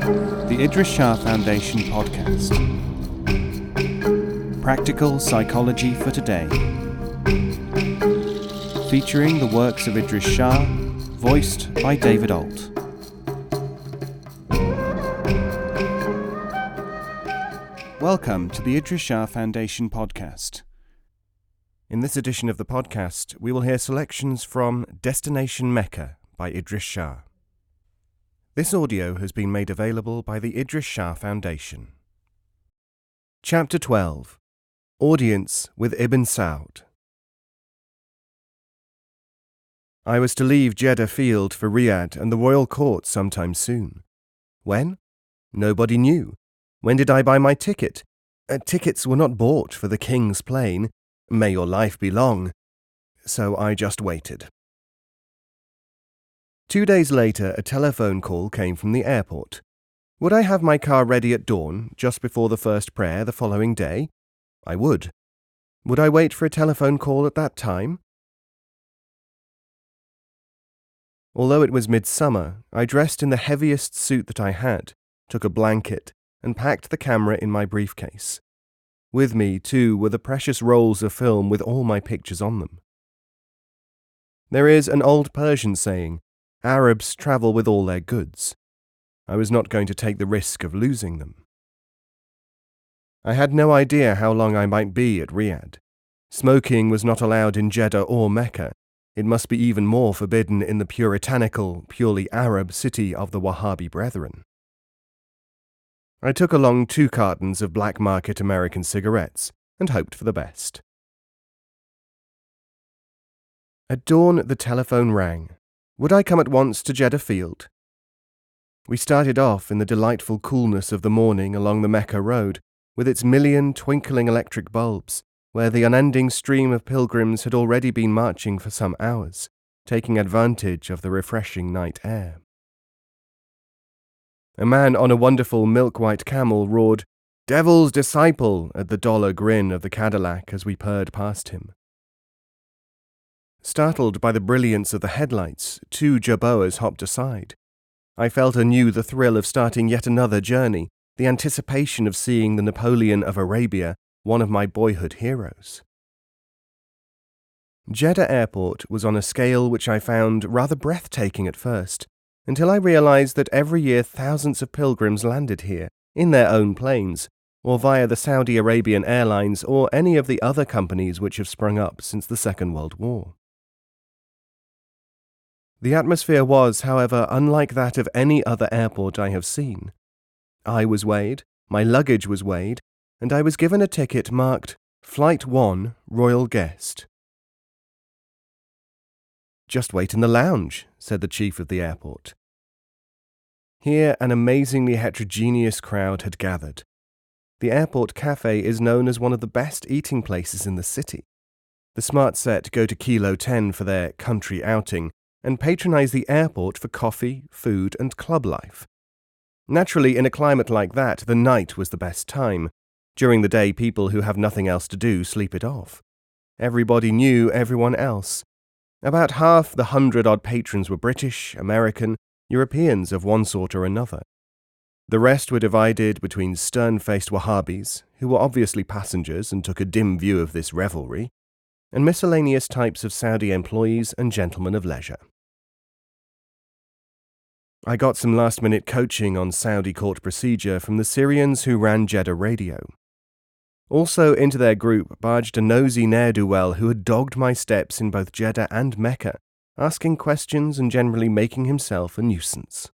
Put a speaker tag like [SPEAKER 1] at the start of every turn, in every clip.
[SPEAKER 1] The Idries Shah Foundation podcast. Practical Psychology for Today. Featuring the works of Idries Shah, voiced by David Ault. Welcome to the Idries Shah Foundation podcast. In this edition of the podcast, we will hear selections from Destination Mecca by Idries Shah. This audio has been made available by the Idries Shah Foundation. Chapter 12. Audience with Ibn Saud. I was to leave Jeddah Field for Riyadh and the Royal Court sometime soon. When? Nobody knew. When did I buy my ticket? Tickets were not bought for the King's plane. May your life be long. So I just waited. 2 days later, a telephone call came from the airport. Would I have my car ready at dawn, just before the first prayer the following day? I would. Would I wait for a telephone call at that time? Although it was midsummer, I dressed in the heaviest suit that I had, took a blanket, and packed the camera in my briefcase. With me, too, were the precious rolls of film with all my pictures on them. There is an old Persian saying, Arabs travel with all their goods. I was not going to take the risk of losing them. I had no idea how long I might be at Riyadh. Smoking was not allowed in Jeddah or Mecca. It must be even more forbidden in the puritanical, purely Arab city of the Wahhabi Brethren. I took along 2 cartons of black market American cigarettes and hoped for the best. At dawn, the telephone rang. Would I come at once to Jeddah Field? We started off in the delightful coolness of the morning along the Mecca road, with its million twinkling electric bulbs, where the unending stream of pilgrims had already been marching for some hours, taking advantage of the refreshing night air. A man on a wonderful milk-white camel roared, "Devil's disciple," at the dollar grin of the Cadillac as we purred past him. Startled by the brilliance of the headlights, 2 jerboas hopped aside. I felt anew the thrill of starting yet another journey, the anticipation of seeing the Napoleon of Arabia, one of my boyhood heroes. Jeddah Airport was on a scale which I found rather breathtaking at first, until I realized that every year thousands of pilgrims landed here, in their own planes, or via the Saudi Arabian Airlines or any of the other companies which have sprung up since the Second World War. The atmosphere was, however, unlike that of any other airport I have seen. I was weighed, my luggage was weighed, and I was given a ticket marked Flight 1, Royal Guest. "Just wait in the lounge," said the chief of the airport. Here an amazingly heterogeneous crowd had gathered. The airport cafe is known as one of the best eating places in the city. The smart set go to Kilo 10 for their country outing, and patronize the airport for coffee, food, and club life. Naturally, in a climate like that, the night was the best time. During the day, people who have nothing else to do sleep it off. Everybody knew everyone else. About half the 100-odd patrons were British, American, Europeans of one sort or another. The rest were divided between stern-faced Wahhabis, who were obviously passengers and took a dim view of this revelry, and miscellaneous types of Saudi employees and gentlemen of leisure. I got some last-minute coaching on Saudi court procedure from the Syrians who ran Jeddah Radio. Also into their group barged a nosy ne'er-do-well who had dogged my steps in both Jeddah and Mecca, asking questions and generally making himself a nuisance.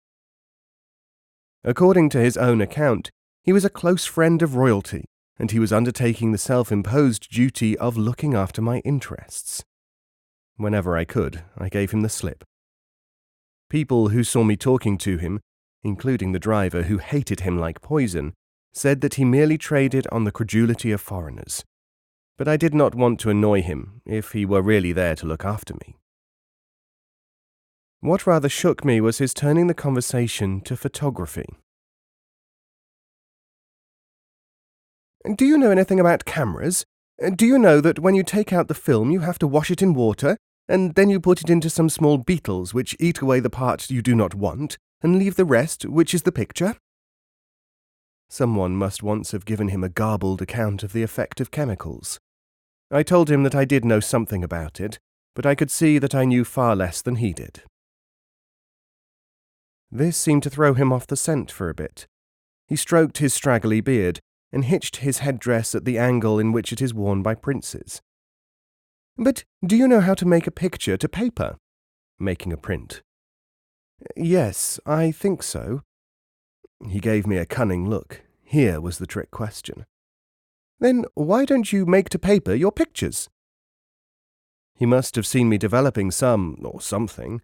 [SPEAKER 1] According to his own account, he was a close friend of royalty, and he was undertaking the self-imposed duty of looking after my interests. Whenever I could, I gave him the slip. People who saw me talking to him, including the driver who hated him like poison, said that he merely traded on the credulity of foreigners. But I did not want to annoy him if he were really there to look after me. What rather shook me was his turning the conversation to photography. "Do you know anything about cameras? Do you know that when you take out the film you have to wash it in water, and then you put it into some small beetles which eat away the part you do not want, and leave the rest, which is the picture?" Someone must once have given him a garbled account of the effect of chemicals. I told him that I did know something about it, but I could see that I knew far less than he did. This seemed to throw him off the scent for a bit. He stroked his straggly beard and hitched his headdress at the angle in which it is worn by princes. "But do you know how to make a picture to paper?" "Making a print." "Yes, I think so." He gave me a cunning look. Here was the trick question. "Then why don't you make to paper your pictures?" He must have seen me developing some, or something.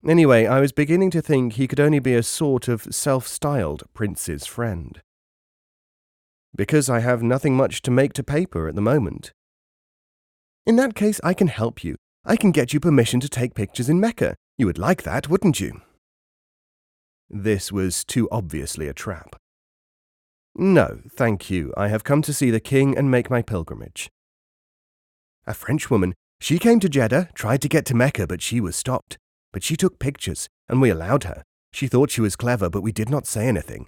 [SPEAKER 1] Anyway, I was beginning to think he could only be a sort of self-styled prince's friend. "Because I have nothing much to make to paper at the moment." "In that case, I can help you. I can get you permission to take pictures in Mecca. You would like that, wouldn't you?" This was too obviously a trap. "No, thank you. I have come to see the king and make my pilgrimage." "A Frenchwoman. She came to Jeddah, tried to get to Mecca, but she was stopped. But she took pictures, and we allowed her. She thought she was clever, but we did not say anything.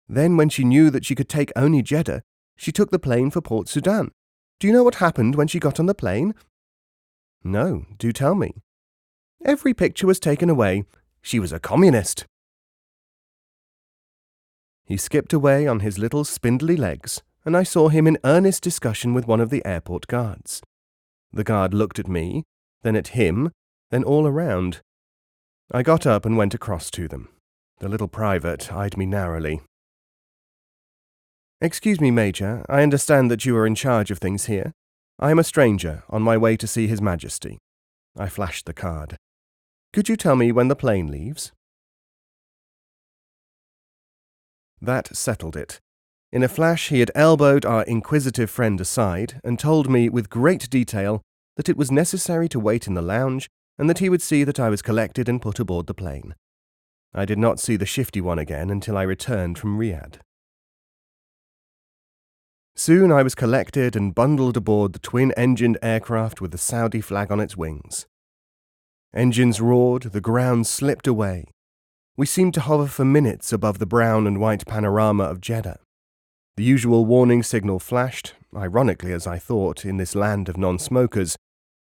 [SPEAKER 1] Then, when she knew that she could take only Jeddah, she took the plane for Port Sudan. Do you know what happened when she got on the plane?" "No, do tell me." "Every picture was taken away. She was a communist." He skipped away on his little spindly legs, and I saw him in earnest discussion with one of the airport guards. The guard looked at me, then at him, then all around. I got up and went across to them. The little private eyed me narrowly. "Excuse me, Major, I understand that you are in charge of things here. I am a stranger, on my way to see His Majesty." I flashed the card. "Could you tell me when the plane leaves?" That settled it. In a flash he had elbowed our inquisitive friend aside and told me with great detail that it was necessary to wait in the lounge and that he would see that I was collected and put aboard the plane. I did not see the shifty one again until I returned from Riyadh. Soon I was collected and bundled aboard the twin-engined aircraft with the Saudi flag on its wings. Engines roared, the ground slipped away. We seemed to hover for minutes above the brown and white panorama of Jeddah. The usual warning signal flashed, ironically as I thought, in this land of non-smokers.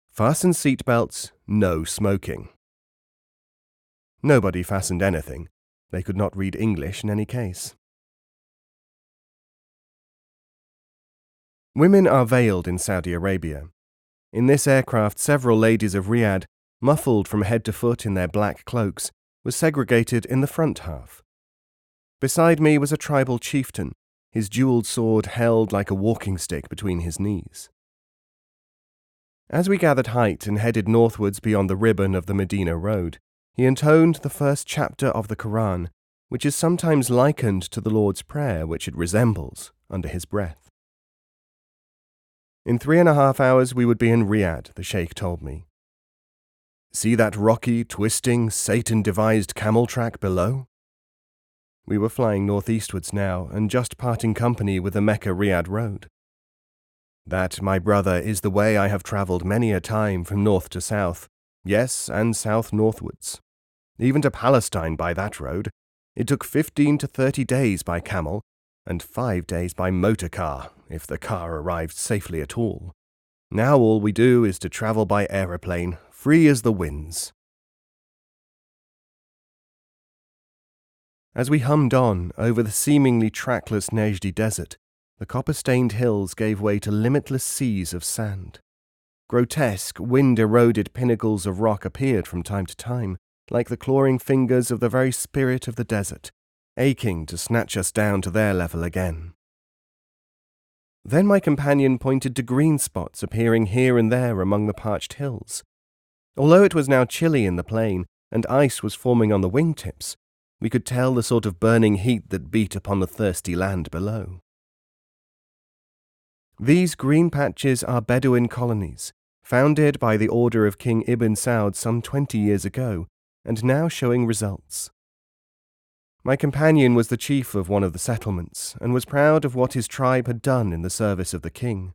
[SPEAKER 1] Fasten seatbelts, no smoking. Nobody fastened anything. They could not read English in any case. Women are veiled in Saudi Arabia. In this aircraft, several ladies of Riyadh, muffled from head to foot in their black cloaks, were segregated in the front half. Beside me was a tribal chieftain, his jewelled sword held like a walking stick between his knees. As we gathered height and headed northwards beyond the ribbon of the Medina Road, he intoned the first chapter of the Quran, which is sometimes likened to the Lord's Prayer, which it resembles, under his breath. In 3.5 hours we would be in Riyadh, the Sheikh told me. "See that rocky, twisting, Satan-devised camel track below?" We were flying northeastwards now, and just parting company with the Mecca-Riyadh road. "That, my brother, is the way I have travelled many a time from north to south, yes, and south-northwards. Even to Palestine by that road. It took 15 to 30 days by camel, and 5 days by motor car, if the car arrived safely at all. Now all we do is to travel by aeroplane, free as the winds." As we hummed on over the seemingly trackless Nejdi desert, the copper-stained hills gave way to limitless seas of sand. Grotesque, wind-eroded pinnacles of rock appeared from time to time, like the clawing fingers of the very spirit of the desert, aching to snatch us down to their level again. Then my companion pointed to green spots appearing here and there among the parched hills. Although it was now chilly in the plain, and ice was forming on the wingtips, we could tell the sort of burning heat that beat upon the thirsty land below. These green patches are Bedouin Colonies, founded by the order of King Ibn Saud some 20 years ago, and now showing results. My companion was the chief of one of the settlements, and was proud of what his tribe had done in the service of the king.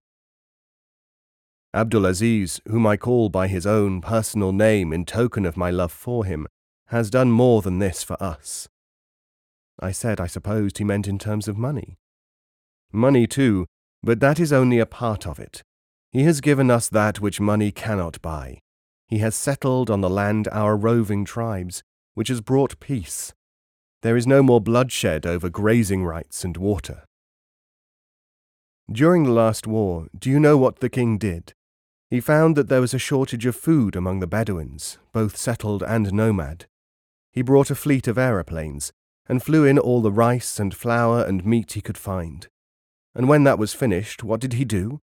[SPEAKER 1] "Abdulaziz, whom I call by his own personal name in token of my love for him, has done more than this for us." I said I supposed he meant in terms of money. Money too, but that is only a part of it. He has given us that which money cannot buy. He has settled on the land our roving tribes, which has brought peace. There is no more bloodshed over grazing rights and water. During the last war, do you know what the king did? He found that there was a shortage of food among the Bedouins, both settled and nomad. He brought a fleet of aeroplanes and flew in all the rice and flour and meat he could find. And when that was finished, what did he do?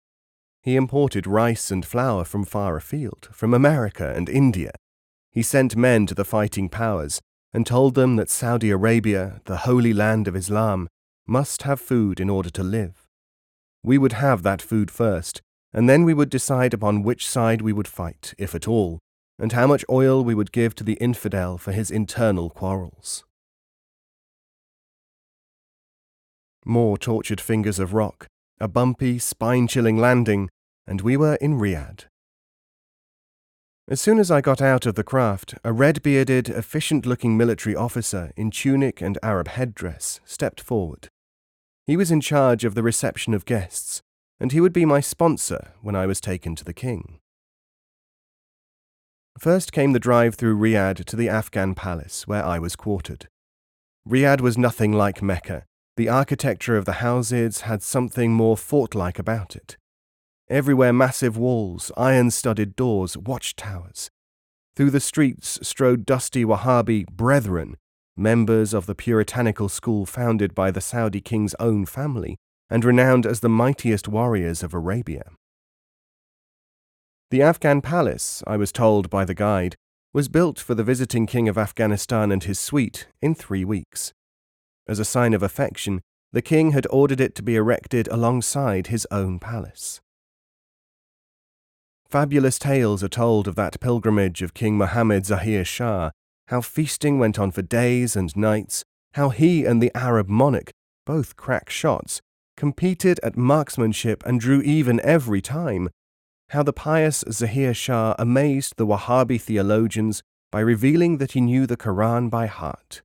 [SPEAKER 1] He imported rice and flour from far afield, from America and India. He sent men to the fighting powers and told them that Saudi Arabia, the holy land of Islam, must have food in order to live. We would have that food first, and then we would decide upon which side we would fight, if at all, and how much oil we would give to the infidel for his internal quarrels. More tortured fingers of rock, a bumpy, spine-chilling landing, and we were in Riyadh. As soon as I got out of the craft, a red-bearded, efficient-looking military officer in tunic and Arab headdress stepped forward. He was in charge of the reception of guests, and he would be my sponsor when I was taken to the king. First came the drive through Riyadh to the Afghan Palace, where I was quartered. Riyadh was nothing like Mecca. The architecture of the houses had something more fort-like about it. Everywhere massive walls, iron-studded doors, watchtowers. Through the streets strode dusty Wahhabi brethren, members of the puritanical school founded by the Saudi king's own family and renowned as the mightiest warriors of Arabia. The Afghan Palace, I was told by the guide, was built for the visiting king of Afghanistan and his suite in 3 weeks. As a sign of affection, the king had ordered it to be erected alongside his own palace. Fabulous tales are told of that pilgrimage of King Mohammed Zahir Shah, how feasting went on for days and nights, how he and the Arab monarch, both crack shots, competed at marksmanship and drew even every time, how the pious Zahir Shah amazed the Wahhabi theologians by revealing that he knew the Quran by heart.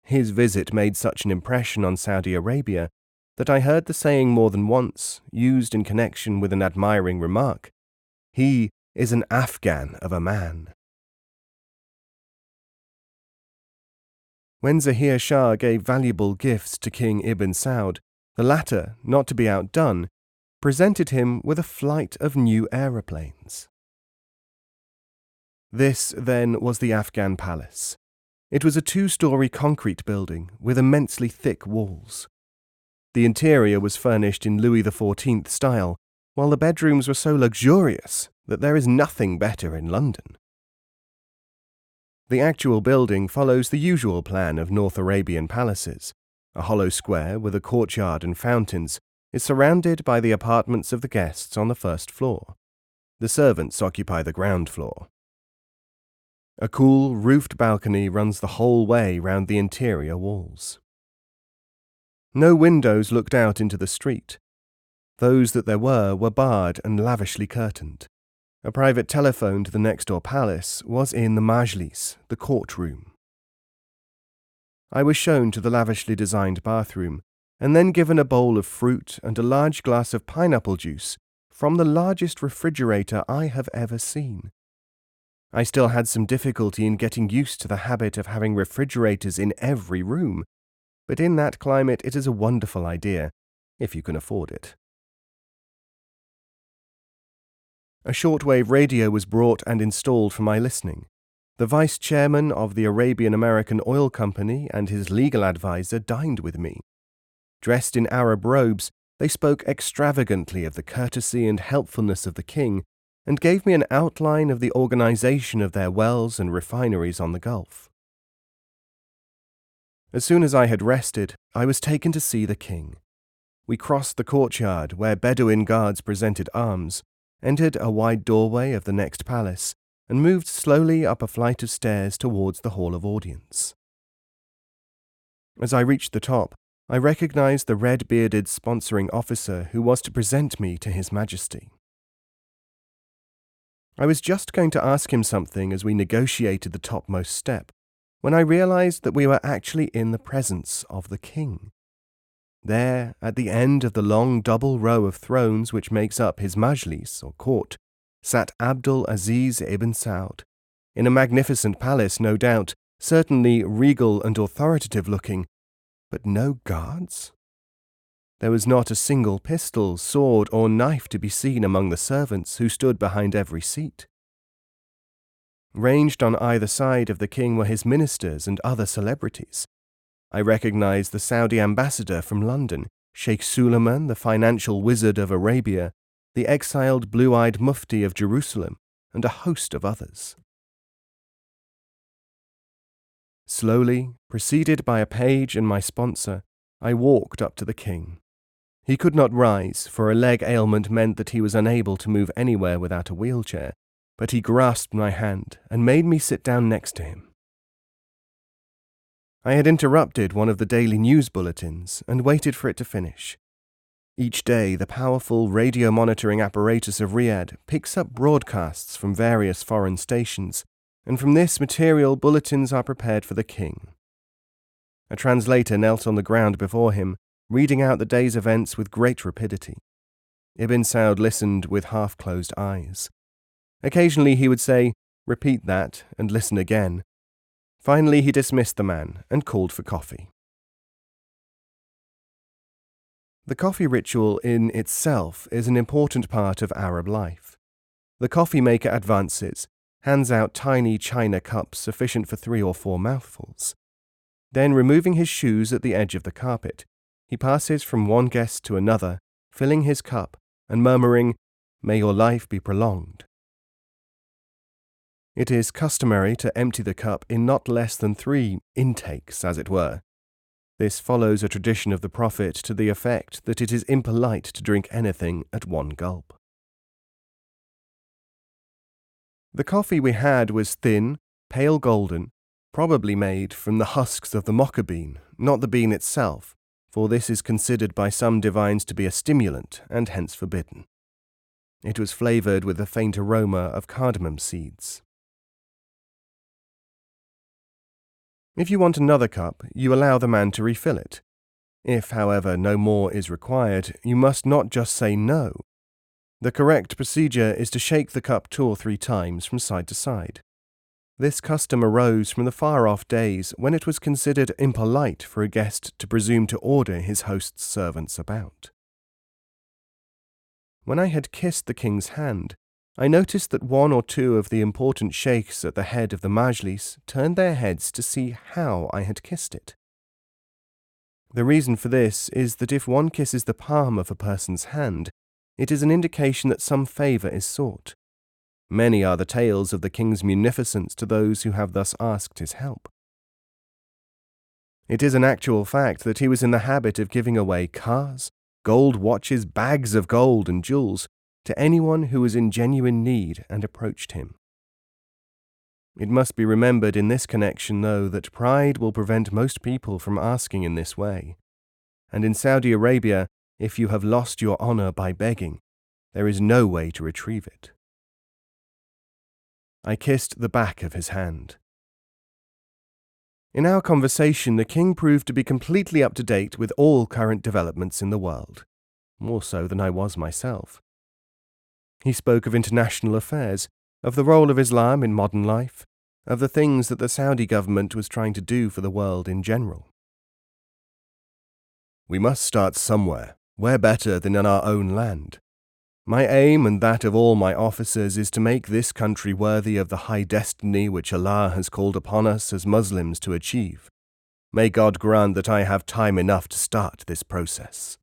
[SPEAKER 1] His visit made such an impression on Saudi Arabia that I heard the saying more than once, used in connection with an admiring remark, "He is an Afghan of a man." When Zahir Shah gave valuable gifts to King Ibn Saud, the latter, not to be outdone, presented him with a flight of new aeroplanes. This, then, was the Afghan Palace. It was a 2-story concrete building with immensely thick walls. The interior was furnished in Louis XIV style, while the bedrooms were so luxurious that there is nothing better in London. The actual building follows the usual plan of North Arabian palaces. A hollow square with a courtyard and fountains is surrounded by the apartments of the guests on the first floor. The servants occupy the ground floor. A cool, roofed balcony runs the whole way round the interior walls. No windows looked out into the street. Those that there were barred and lavishly curtained. A private telephone to the next-door palace was in the majlis, the courtroom. I was shown to the lavishly designed bathroom, and then given a bowl of fruit and a large glass of pineapple juice from the largest refrigerator I have ever seen. I still had some difficulty in getting used to the habit of having refrigerators in every room, but in that climate it is a wonderful idea, if you can afford it. A shortwave radio was brought and installed for my listening. The vice chairman of the Arabian American Oil Company and his legal advisor dined with me. Dressed in Arab robes, they spoke extravagantly of the courtesy and helpfulness of the king, and gave me an outline of the organization of their wells and refineries on the Gulf. As soon as I had rested, I was taken to see the king. We crossed the courtyard where Bedouin guards presented arms, entered a wide doorway of the next palace, and moved slowly up a flight of stairs towards the Hall of Audience. As I reached the top, I recognized the red-bearded sponsoring officer who was to present me to His Majesty. I was just going to ask him something as we negotiated the topmost step, when I realized that we were actually in the presence of the king. There, at the end of the long double row of thrones which makes up his majlis, or court, sat Abdul Aziz ibn Saud, in a magnificent palace, no doubt, certainly regal and authoritative looking, but no guards? There was not a single pistol, sword, or knife to be seen among the servants who stood behind every seat. Ranged on either side of the king were his ministers and other celebrities. I recognized the Saudi ambassador from London, Sheikh Suleiman, the financial wizard of Arabia, the exiled blue-eyed mufti of Jerusalem, and a host of others. Slowly, preceded by a page and my sponsor, I walked up to the king. He could not rise, for a leg ailment meant that he was unable to move anywhere without a wheelchair, but he grasped my hand and made me sit down next to him. I had interrupted one of the daily news bulletins and waited for it to finish. Each day, the powerful radio monitoring apparatus of Riyadh picks up broadcasts from various foreign stations, and from this material bulletins are prepared for the king. A translator knelt on the ground before him, reading out the day's events with great rapidity. Ibn Saud listened with half-closed eyes. Occasionally he would say, "Repeat that," and listen again. Finally he dismissed the man and called for coffee. The coffee ritual in itself is an important part of Arab life. The coffee maker advances, hands out tiny china cups sufficient for 3 or 4 mouthfuls. Then, removing his shoes at the edge of the carpet, he passes from one guest to another, filling his cup and murmuring, "May your life be prolonged." It is customary to empty the cup in not less than 3 intakes, as it were. This follows a tradition of the Prophet to the effect that it is impolite to drink anything at one gulp. The coffee we had was thin, pale golden, probably made from the husks of the mocha bean, not the bean itself, for this is considered by some divines to be a stimulant and hence forbidden. It was flavoured with a faint aroma of cardamom seeds. If you want another cup, you allow the man to refill it. If, however, no more is required, you must not just say no. The correct procedure is to shake the cup 2 or 3 times from side to side. This custom arose from the far-off days when it was considered impolite for a guest to presume to order his host's servants about. When I had kissed the king's hand, I noticed that 1 or 2 of the important sheikhs at the head of the majlis turned their heads to see how I had kissed it. The reason for this is that if one kisses the palm of a person's hand, it is an indication that some favour is sought. Many are the tales of the king's munificence to those who have thus asked his help. It is an actual fact that he was in the habit of giving away cars, gold watches, bags of gold and jewels to anyone who was in genuine need and approached him. It must be remembered in this connection, though, that pride will prevent most people from asking in this way. And in Saudi Arabia, if you have lost your honour by begging, there is no way to retrieve it. I kissed the back of his hand. In our conversation, the king proved to be completely up to date with all current developments in the world, more so than I was myself. He spoke of international affairs, of the role of Islam in modern life, of the things that the Saudi government was trying to do for the world in general. "We must start somewhere. Where better than in our own land? My aim and that of all my officers is to make this country worthy of the high destiny which Allah has called upon us as Muslims to achieve. May God grant that I have time enough to start this process."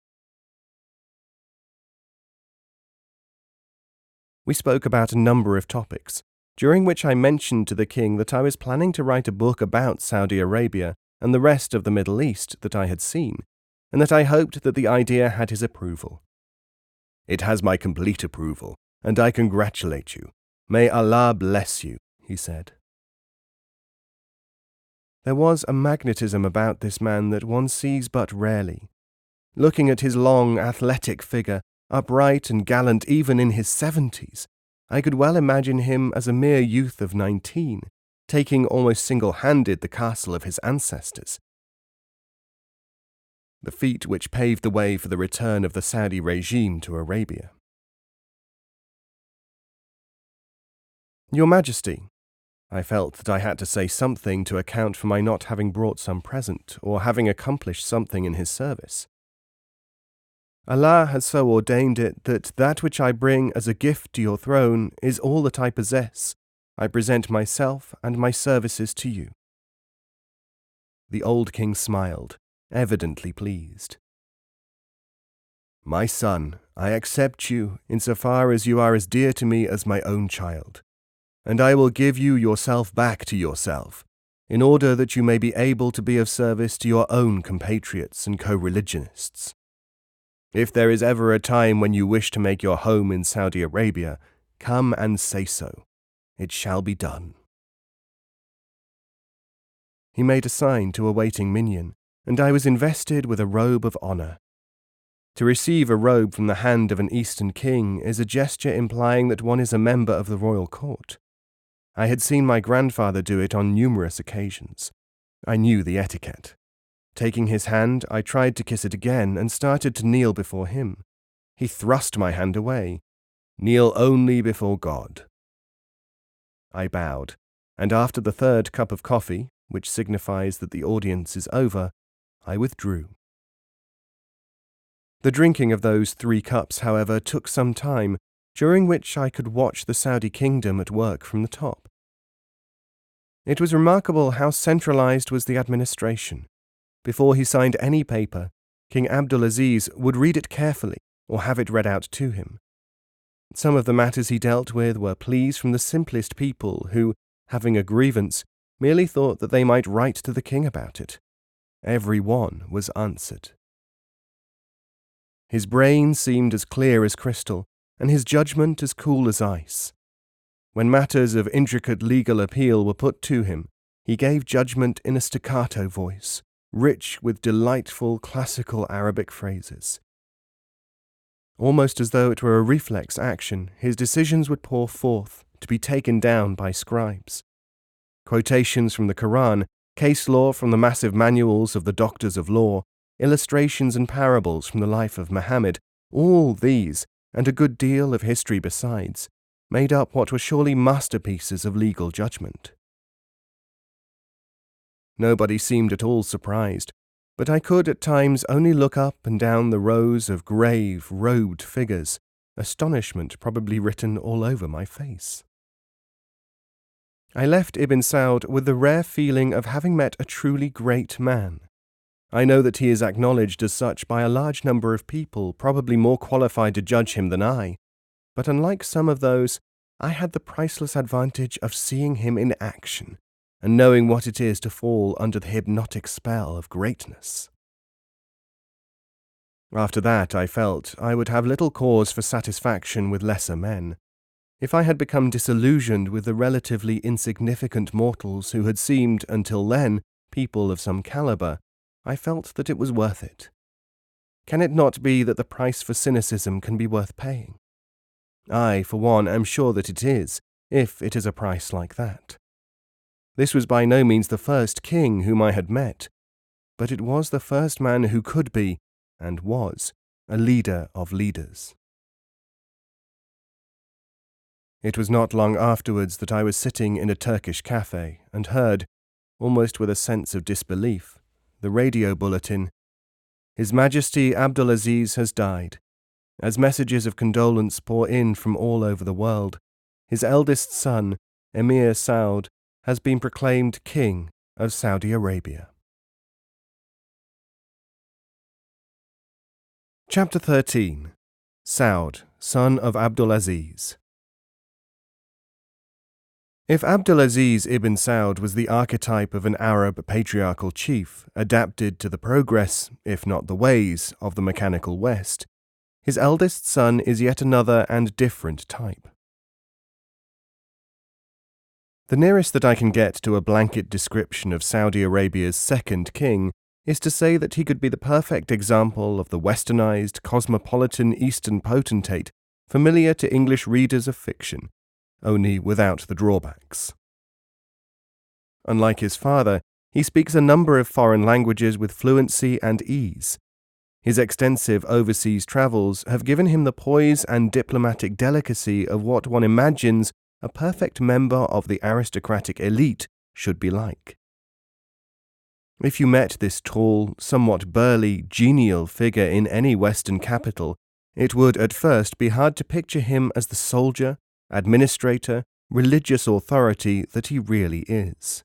[SPEAKER 1] We spoke about a number of topics, during which I mentioned to the king that I was planning to write a book about Saudi Arabia and the rest of the Middle East that I had seen, and that I hoped that the idea had his approval. "It has my complete approval, and I congratulate you. May Allah bless you," he said. There was a magnetism about this man that one sees but rarely. Looking at his long, athletic figure, upright and gallant even in his 70s, I could well imagine him as a mere youth of 19, taking almost single-handed the castle of his ancestors. the feat which paved the way for the return of the Saudi regime to Arabia. Your Majesty, I felt that I had to say something to account for my not having brought some present or having accomplished something in his service. Allah has so ordained it that which I bring as a gift to your throne is all that I possess. I present myself and my services to you. The old king smiled, evidently pleased. My son, I accept you insofar as you are as dear to me as my own child, and I will give you yourself back to yourself, in order that you may be able to be of service to your own compatriots and co-religionists. If there is ever a time when you wish to make your home in Saudi Arabia, come and say so. It shall be done. He made a sign to a waiting minion, and I was invested with a robe of honor. To receive a robe from the hand of an Eastern king is a gesture implying that one is a member of the royal court. I had seen my grandfather do it on numerous occasions. I knew the etiquette. Taking his hand, I tried to kiss it again and started to kneel before him. He thrust my hand away. Kneel only before God. I bowed, and after the third cup of coffee, which signifies that the audience is over, I withdrew. The drinking of those 3 cups, however, took some time, during which I could watch the Saudi kingdom at work from the top. It was remarkable how centralized was the administration. Before he signed any paper, King Abdulaziz would read it carefully or have it read out to him. Some of the matters he dealt with were pleas from the simplest people who, having a grievance, merely thought that they might write to the king about it. Every one was answered. His brain seemed as clear as crystal, and his judgment as cool as ice. When matters of intricate legal appeal were put to him, he gave judgment in a staccato voice, rich with delightful classical Arabic phrases. Almost as though it were a reflex action, his decisions would pour forth, to be taken down by scribes. Quotations from the Quran, case law from the massive manuals of the doctors of law, illustrations and parables from the life of Muhammad, all these, and a good deal of history besides, made up what were surely masterpieces of legal judgment. Nobody seemed at all surprised, but I could at times only look up and down the rows of grave, robed figures, astonishment probably written all over my face. I left Ibn Saud with the rare feeling of having met a truly great man. I know that he is acknowledged as such by a large number of people, probably more qualified to judge him than I, but unlike some of those, I had the priceless advantage of seeing him in action, and knowing what it is to fall under the hypnotic spell of greatness. After that, I felt I would have little cause for satisfaction with lesser men. If I had become disillusioned with the relatively insignificant mortals who had seemed, until then, people of some caliber, I felt that it was worth it. Can it not be that the price for cynicism can be worth paying? I, for one, am sure that it is, if it is a price like that. This was by no means the first king whom I had met, but it was the first man who could be, and was, a leader of leaders. It was not long afterwards that I was sitting in a Turkish cafe and heard, almost with a sense of disbelief, the radio bulletin, "His Majesty Abdulaziz has died. As messages of condolence pour in from all over the world, his eldest son, Emir Saud, has been proclaimed King of Saudi Arabia." Chapter 13. Saud, son of Abdulaziz. If Abdulaziz ibn Saud was the archetype of an Arab patriarchal chief, adapted to the progress, if not the ways, of the mechanical West, his eldest son is yet another and different type. The nearest that I can get to a blanket description of Saudi Arabia's second king is to say that he could be the perfect example of the westernized, cosmopolitan Eastern potentate familiar to English readers of fiction, only without the drawbacks. Unlike his father, he speaks a number of foreign languages with fluency and ease, His extensive overseas travels have given him the poise and diplomatic delicacy of what one imagines a perfect member of the aristocratic elite should be like. If you met this tall, somewhat burly, genial figure in any Western capital, it would at first be hard to picture him as the soldier, administrator, religious authority that he really is.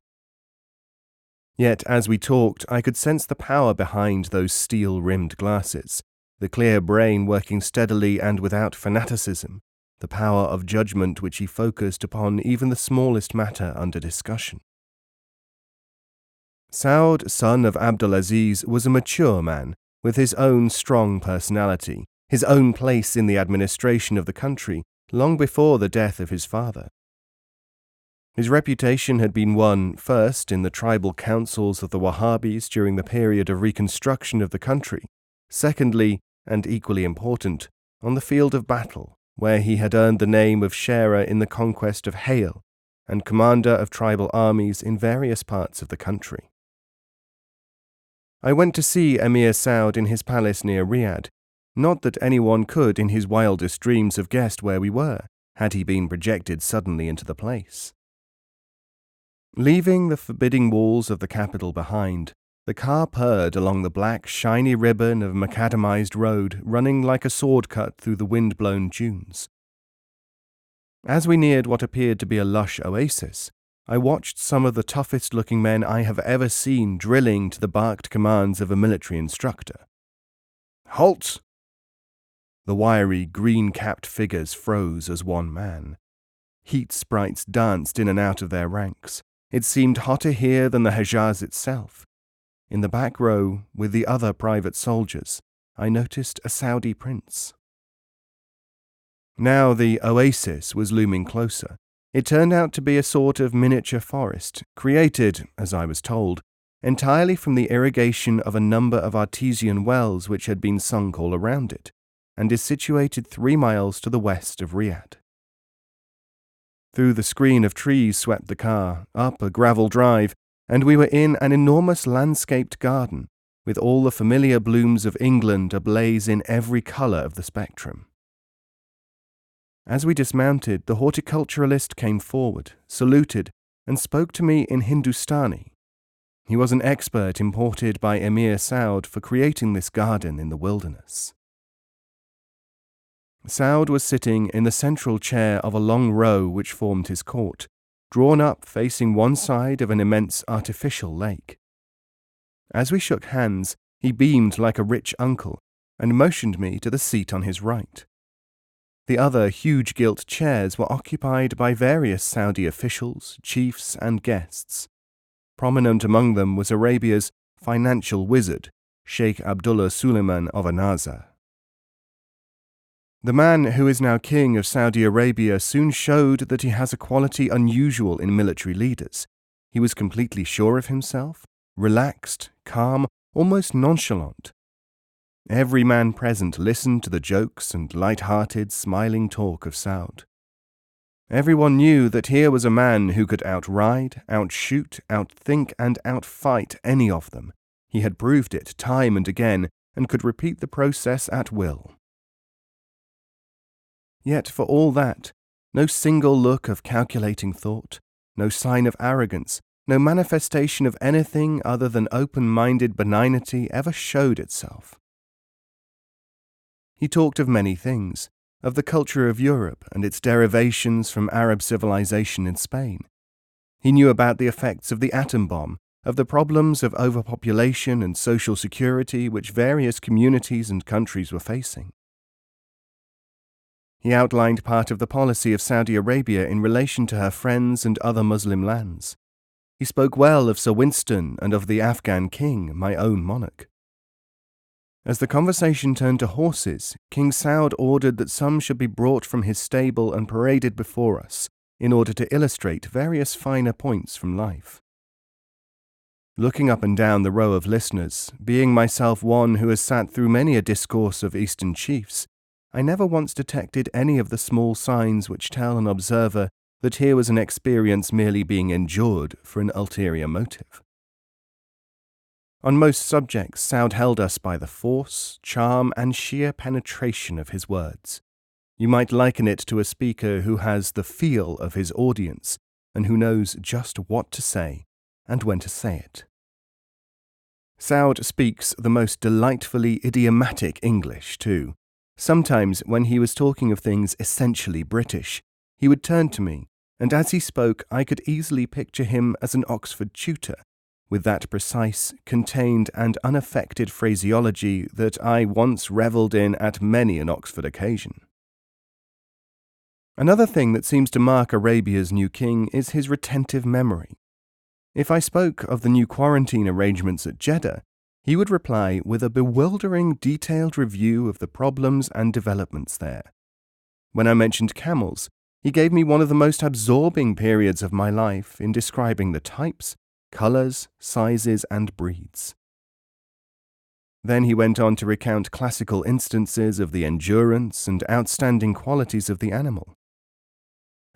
[SPEAKER 1] Yet as we talked, I could sense the power behind those steel-rimmed glasses, the clear brain working steadily and without fanaticism, the power of judgment which he focused upon even the smallest matter under discussion. Saud, son of Abdulaziz, was a mature man, with his own strong personality, his own place in the administration of the country, long before the death of his father. His reputation had been won first in the tribal councils of the Wahhabis during the period of reconstruction of the country, secondly, and equally important, on the field of battle, where he had earned the name of sharer in the conquest of Hale and commander of tribal armies in various parts of the country. I went to see Emir Saud in his palace near Riyadh, not that anyone could in his wildest dreams have guessed where we were, had he been projected suddenly into the place. Leaving the forbidding walls of the capital behind, the car purred along the black, shiny ribbon of macadamized road running like a sword cut through the wind-blown dunes. As we neared what appeared to be a lush oasis, I watched some of the toughest-looking men I have ever seen drilling to the barked commands of a military instructor. "Halt!" The wiry, green-capped figures froze as one man. Heat sprites danced in and out of their ranks. It seemed hotter here than the Hejaz itself. In the back row, with the other private soldiers, I noticed a Saudi prince. Now the oasis was looming closer. It turned out to be a sort of miniature forest, created, as I was told, entirely from the irrigation of a number of artesian wells which had been sunk all around it, and is situated 3 miles to the west of Riyadh. Through the screen of trees swept the car, up a gravel drive, and we were in an enormous landscaped garden, with all the familiar blooms of England ablaze in every colour of the spectrum. As we dismounted, the horticulturalist came forward, saluted, and spoke to me in Hindustani. He was an expert imported by Emir Saud for creating this garden in the wilderness. Saud was sitting in the central chair of a long row which formed his court, drawn up facing one side of an immense artificial lake. As we shook hands, he beamed like a rich uncle and motioned me to the seat on his right. The other huge gilt chairs were occupied by various Saudi officials, chiefs, and guests. Prominent among them was Arabia's financial wizard, Sheikh Abdullah Suleiman of Anaza. The man who is now king of Saudi Arabia soon showed that he has a quality unusual in military leaders. He was completely sure of himself, relaxed, calm, almost nonchalant. Every man present listened to the jokes and light-hearted, smiling talk of Saud. Everyone knew that here was a man who could outride, outshoot, outthink, and outfight any of them. He had proved it time and again, and could repeat the process at will. Yet for all that, no single look of calculating thought, no sign of arrogance, no manifestation of anything other than open-minded benignity ever showed itself. He talked of many things, of the culture of Europe and its derivations from Arab civilization in Spain. He knew about the effects of the atom bomb, of the problems of overpopulation and social security which various communities and countries were facing. He outlined part of the policy of Saudi Arabia in relation to her friends and other Muslim lands. He spoke well of Sir Winston and of the Afghan king, my own monarch. As the conversation turned to horses, King Saud ordered that some should be brought from his stable and paraded before us, in order to illustrate various finer points from life. Looking up and down the row of listeners, being myself one who has sat through many a discourse of Eastern chiefs, I never once detected any of the small signs which tell an observer that here was an experience merely being endured for an ulterior motive. On most subjects, Saud held us by the force, charm, and sheer penetration of his words. You might liken it to a speaker who has the feel of his audience and who knows just what to say and when to say it. Saud speaks the most delightfully idiomatic English, too. Sometimes, when he was talking of things essentially British, he would turn to me, and as he spoke, I could easily picture him as an Oxford tutor, with that precise, contained, and unaffected phraseology that I once revelled in at many an Oxford occasion. Another thing that seems to mark Arabia's new king is his retentive memory. If I spoke of the new quarantine arrangements at Jeddah, he would reply with a bewildering, detailed review of the problems and developments there. When I mentioned camels, he gave me one of the most absorbing periods of my life in describing the types, colours, sizes, and breeds. Then he went on to recount classical instances of the endurance and outstanding qualities of the animal.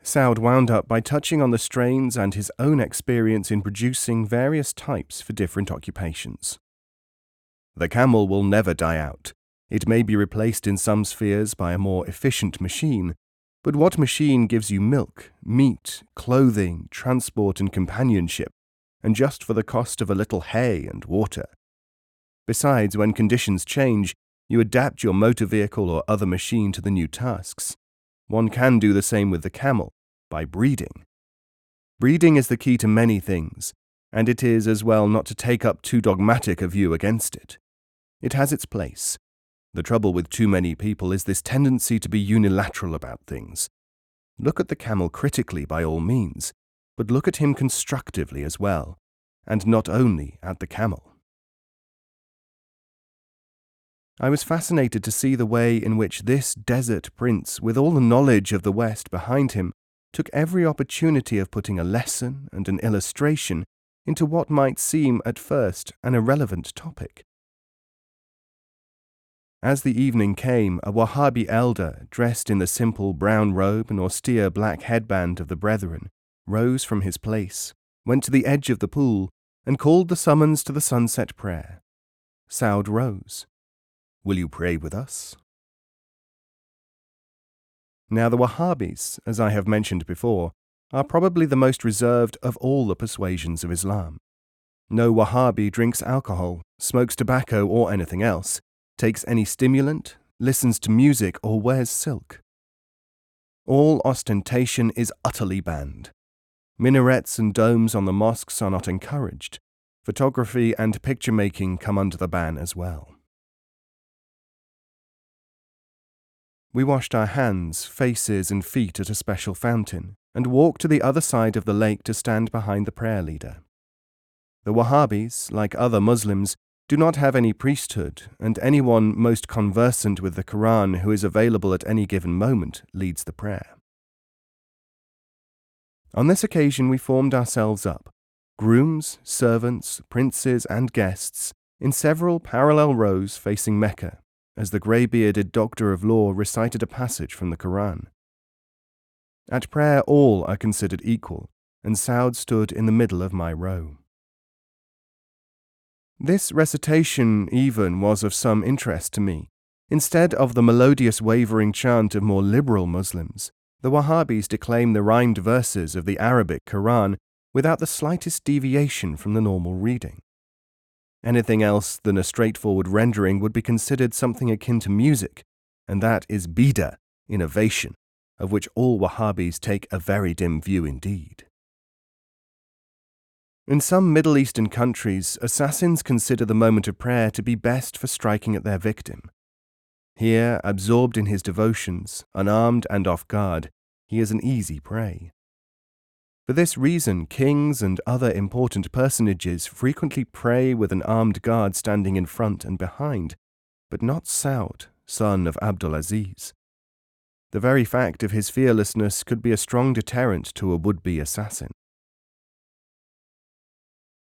[SPEAKER 1] Saud wound up by touching on the strains and his own experience in producing various types for different occupations. The camel will never die out. It may be replaced in some spheres by a more efficient machine, but what machine gives you milk, meat, clothing, transport and companionship, and just for the cost of a little hay and water? Besides, when conditions change, you adapt your motor vehicle or other machine to the new tasks. One can do the same with the camel, by breeding. Breeding is the key to many things, and it is as well not to take up too dogmatic a view against it. It has its place. The trouble with too many people is this tendency to be unilateral about things. Look at the camel critically by all means, but look at him constructively as well, and not only at the camel. I was fascinated to see the way in which this desert prince, with all the knowledge of the West behind him, took every opportunity of putting a lesson and an illustration into what might seem at first an irrelevant topic. As the evening came, a Wahhabi elder, dressed in the simple brown robe and austere black headband of the Brethren, rose from his place, went to the edge of the pool, and called the summons to the sunset prayer. Saud rose. "Will you pray with us?" Now the Wahhabis, as I have mentioned before, are probably the most reserved of all the persuasions of Islam. No Wahhabi drinks alcohol, smokes tobacco or anything else, takes any stimulant, listens to music or wears silk. All ostentation is utterly banned. Minarets and domes on the mosques are not encouraged. Photography and picture-making come under the ban as well. We washed our hands, faces, and feet at a special fountain, and walked to the other side of the lake to stand behind the prayer leader. The Wahhabis, like other Muslims, do not have any priesthood, and anyone most conversant with the Quran who is available at any given moment leads the prayer. On this occasion we formed ourselves up, grooms, servants, princes, and guests, in several parallel rows facing Mecca, as the grey-bearded doctor of law recited a passage from the Quran. At prayer all are considered equal, and Saud stood in the middle of my row. This recitation even was of some interest to me. Instead of the melodious wavering chant of more liberal Muslims, the Wahhabis declaim the rhymed verses of the Arabic Quran without the slightest deviation from the normal reading. Anything else than a straightforward rendering would be considered something akin to music, and that is bid'ah, innovation, of which all Wahhabis take a very dim view indeed. In some Middle Eastern countries, assassins consider the moment of prayer to be best for striking at their victim. Here, absorbed in his devotions, unarmed and off guard, he is an easy prey. For this reason, kings and other important personages frequently pray with an armed guard standing in front and behind, but not Saud, son of Abdulaziz. The very fact of his fearlessness could be a strong deterrent to a would-be assassin.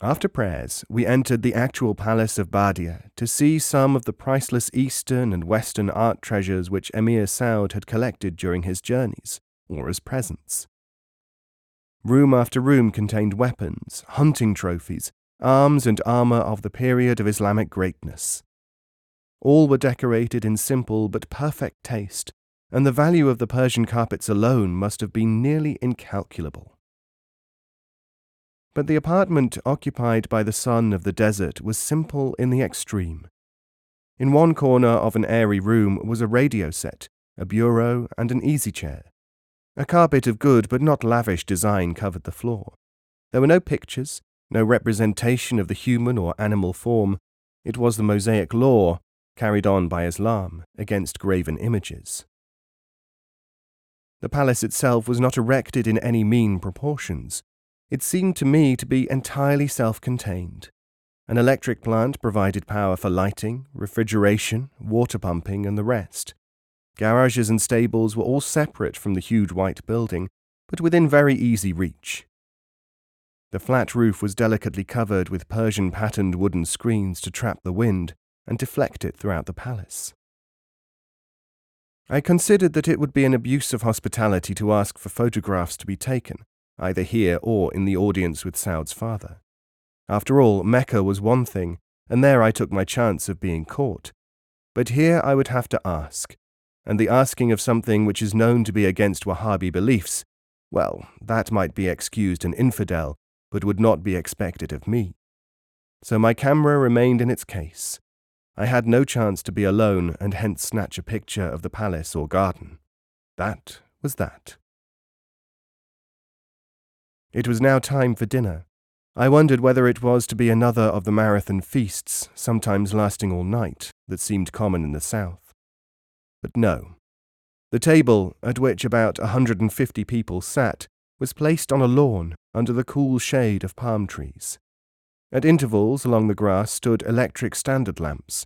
[SPEAKER 1] After prayers, we entered the actual palace of Badia to see some of the priceless Eastern and Western art treasures which Emir Saud had collected during his journeys, or as presents. Room after room contained weapons, hunting trophies, arms and armour of the period of Islamic greatness. All were decorated in simple but perfect taste, and the value of the Persian carpets alone must have been nearly incalculable. But the apartment occupied by the son of the desert was simple in the extreme. In one corner of an airy room was a radio set, a bureau, and an easy chair. A carpet of good but not lavish design covered the floor. There were no pictures, no representation of the human or animal form. It was the Mosaic law, carried on by Islam, against graven images. The palace itself was not erected in any mean proportions. It seemed to me to be entirely self-contained. An electric plant provided power for lighting, refrigeration, water pumping, and the rest. Garages and stables were all separate from the huge white building, but within very easy reach. The flat roof was delicately covered with Persian-patterned wooden screens to trap the wind and deflect it throughout the palace. I considered that it would be an abuse of hospitality to ask for photographs to be taken, either here or in the audience with Saud's father. After all, Mecca was one thing, and there I took my chance of being caught. But here I would have to ask, and the asking of something which is known to be against Wahhabi beliefs, well, that might be excused an infidel, but would not be expected of me. So my camera remained in its case. I had no chance to be alone and hence snatch a picture of the palace or garden. That was that. It was now time for dinner. I wondered whether it was to be another of the marathon feasts, sometimes lasting all night, that seemed common in the south. But no. The table, at which about 150 people sat, was placed on a lawn under the cool shade of palm trees. At intervals along the grass stood electric standard lamps.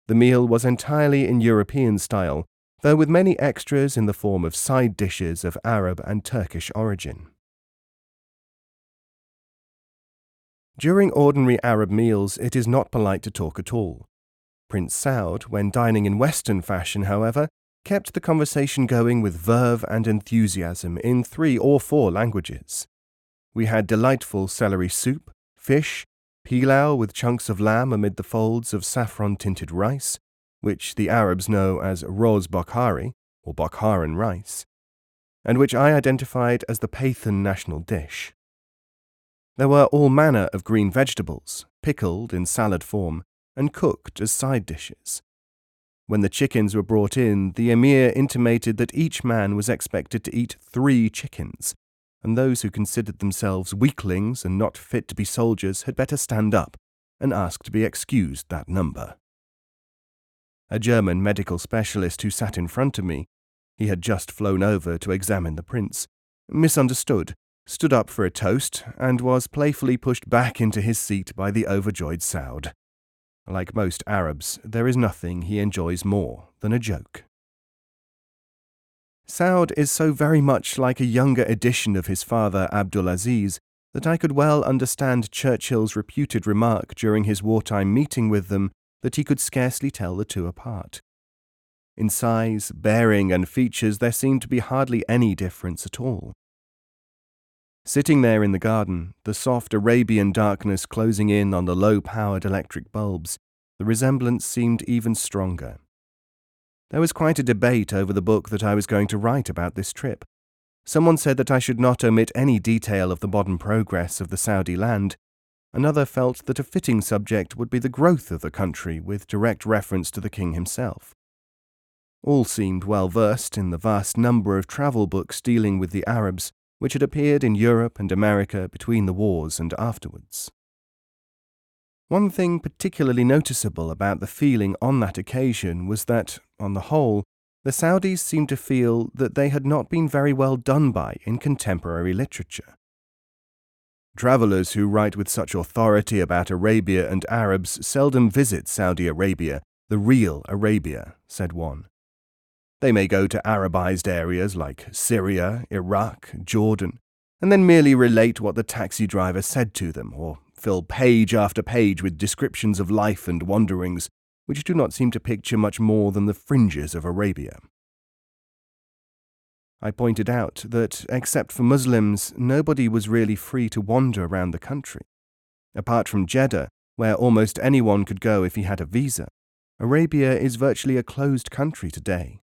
[SPEAKER 1] The meal was entirely in European style, though with many extras in the form of side dishes of Arab and Turkish origin. During ordinary Arab meals, it is not polite to talk at all. Prince Saud, when dining in Western fashion, however, kept the conversation going with verve and enthusiasm in 3 or 4 languages. We had delightful celery soup, fish, pilau with chunks of lamb amid the folds of saffron-tinted rice, which the Arabs know as roz bokhari, or Bokharan rice, and which I identified as the Pathan national dish. There were all manner of green vegetables, pickled in salad form, and cooked as side dishes. When the chickens were brought in, the emir intimated that each man was expected to eat 3 chickens, and those who considered themselves weaklings and not fit to be soldiers had better stand up and ask to be excused that number. A German medical specialist who sat in front of me, he had just flown over to examine the prince, misunderstood, stood up for a toast, and was playfully pushed back into his seat by the overjoyed Saud. Like most Arabs, there is nothing he enjoys more than a joke. Saud is so very much like a younger edition of his father Abdulaziz that I could well understand Churchill's reputed remark during his wartime meeting with them that he could scarcely tell the two apart. In size, bearing, and features there seemed to be hardly any difference at all. Sitting there in the garden, the soft Arabian darkness closing in on the low-powered electric bulbs, the resemblance seemed even stronger. There was quite a debate over the book that I was going to write about this trip. Someone said that I should not omit any detail of the modern progress of the Saudi land. Another felt that a fitting subject would be the growth of the country with direct reference to the king himself. All seemed well versed in the vast number of travel books dealing with the Arabs, which had appeared in Europe and America between the wars and afterwards. One thing particularly noticeable about the feeling on that occasion was that, on the whole, the Saudis seemed to feel that they had not been very well done by in contemporary literature. Travellers who write with such authority about Arabia and Arabs seldom visit Saudi Arabia, the real Arabia, said one. They may go to Arabized areas like Syria, Iraq, Jordan, and then merely relate what the taxi driver said to them, or fill page after page with descriptions of life and wanderings, which do not seem to picture much more than the fringes of Arabia. I pointed out that, except for Muslims, nobody was really free to wander around the country. Apart from Jeddah, where almost anyone could go if he had a visa, Arabia is virtually a closed country today.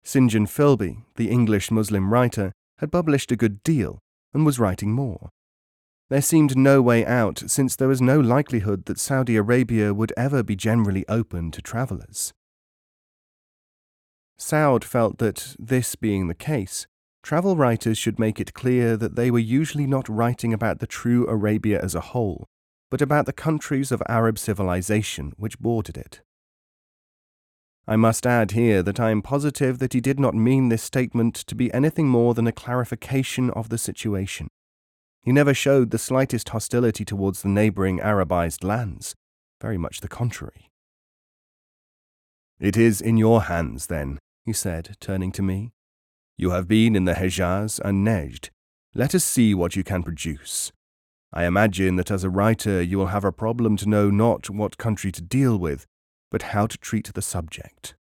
[SPEAKER 1] St. John Philby, the English Muslim writer, had published a good deal and was writing more. There seemed no way out, since there was no likelihood that Saudi Arabia would ever be generally open to travellers. Saud felt that, this being the case, travel writers should make it clear that they were usually not writing about the true Arabia as a whole, but about the countries of Arab civilization which bordered it. I must add here that I am positive that he did not mean this statement to be anything more than a clarification of the situation. He never showed the slightest hostility towards the neighbouring Arabized lands, very much the contrary. "It is in your hands, then," he said, turning to me. "You have been in the Hejaz and Nejd. Let us see what you can produce. I imagine that as a writer you will have a problem to know not what country to deal with, but how to treat the subject."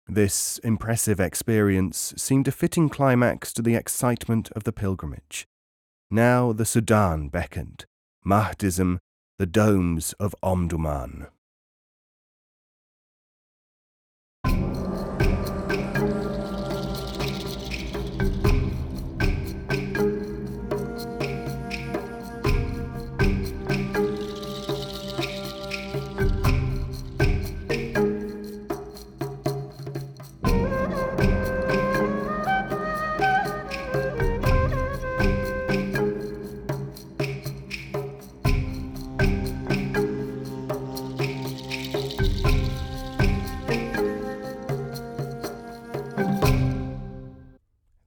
[SPEAKER 1] This impressive experience seemed a fitting climax to the excitement of the pilgrimage. Now the Sudan beckoned, Mahdism, the domes of Omdurman.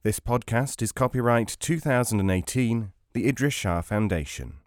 [SPEAKER 1] This podcast is copyright 2018, the Idries Shah Foundation.